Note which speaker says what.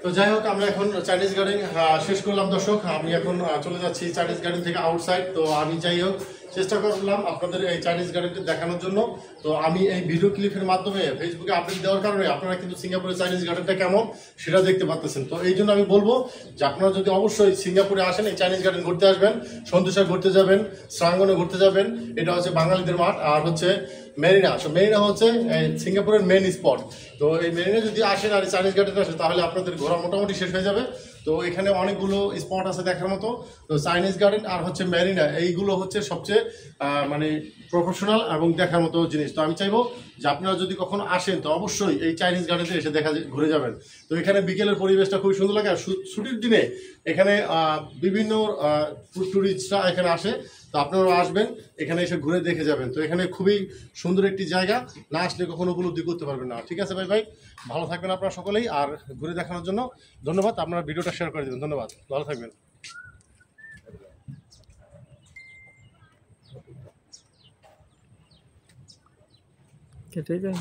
Speaker 1: তো যাই হোক, আমরা এখন চাইনিজ গার্ডেন শেষ করলাম দর্শক। আমি এখন চলে যাচ্ছি চাইনিজ গার্ডেন থেকে আউটসাইড। তো আমি যাই হোক চেষ্টা করলাম আপনাদের এই চাইনিজ গার্ডেনটি দেখানোর জন্য। তো আমি এই ভিডিও ক্লিপের মাধ্যমে ফেসবুকে আপডেট দেওয়ার কারণে আপনারা কিন্তু সিঙ্গাপুরের চাইনিজ গার্ডেনটা কেমন সেটা দেখতে পাচ্ছেন। তো এই জন্য আমি বলবো যে আপনারা যদি অবশ্যই সিঙ্গাপুরে আসেন, এই চাইনিজ গার্ডেন ঘুরতে আসবেন, সন্তুষা ঘুরতে যাবেন, শ্রাঙ্গনে ঘুরতে যাবেন। এটা হচ্ছে বাঙালিদের মাঠ। আর হচ্ছে মেরিনা। মেরিনা হচ্ছে সিঙ্গাপুরের মেন স্পট। তো এই মেরিনা যদি আসেন আর চাইনিজ গার্ডেনে আসেন তাহলে আপনাদের ঘোরা মোটামুটি শেষ হয়ে যাবে। তো এখানে অনেকগুলো স্পট আছে দেখার মতো। তো চাইনিজ গার্ডেন আর হচ্ছে মেরিনা, এইগুলো হচ্ছে সবচেয়ে মানে প্রফেশনাল এবং দেখার মতো জিনিস। তো আমি চাইবো যে আপনারা যদি কখনো আসেন তো অবশ্যই এই চাইনিজ গার্ডেনে এসে ঘুরে যাবেন। তো এখানে বিকেলের পরিবেশটা খুবই সুন্দর লাগে। আর ছুটির দিনে এখানে বিভিন্ন টুরিস্টরা এখানে আসে। তো আপনারা আসবেন, এখানে এসে ঘুরে দেখে যাবেন। তো এখানে খুবই সুন্দর একটি জায়গা, না আসলে কখনো উপলব্ধি করতে পারবেন না। ঠিক আছে ভাই, ভালো থাকবেন আপনারা সকলেই। আর ঘুরে দেখানোর জন্য ধন্যবাদ। আপনারা ভিডিওটা শেয়ার করে দেবেন। ধন্যবাদ, ভালো থাকবেন।
Speaker 2: কেটে যায়।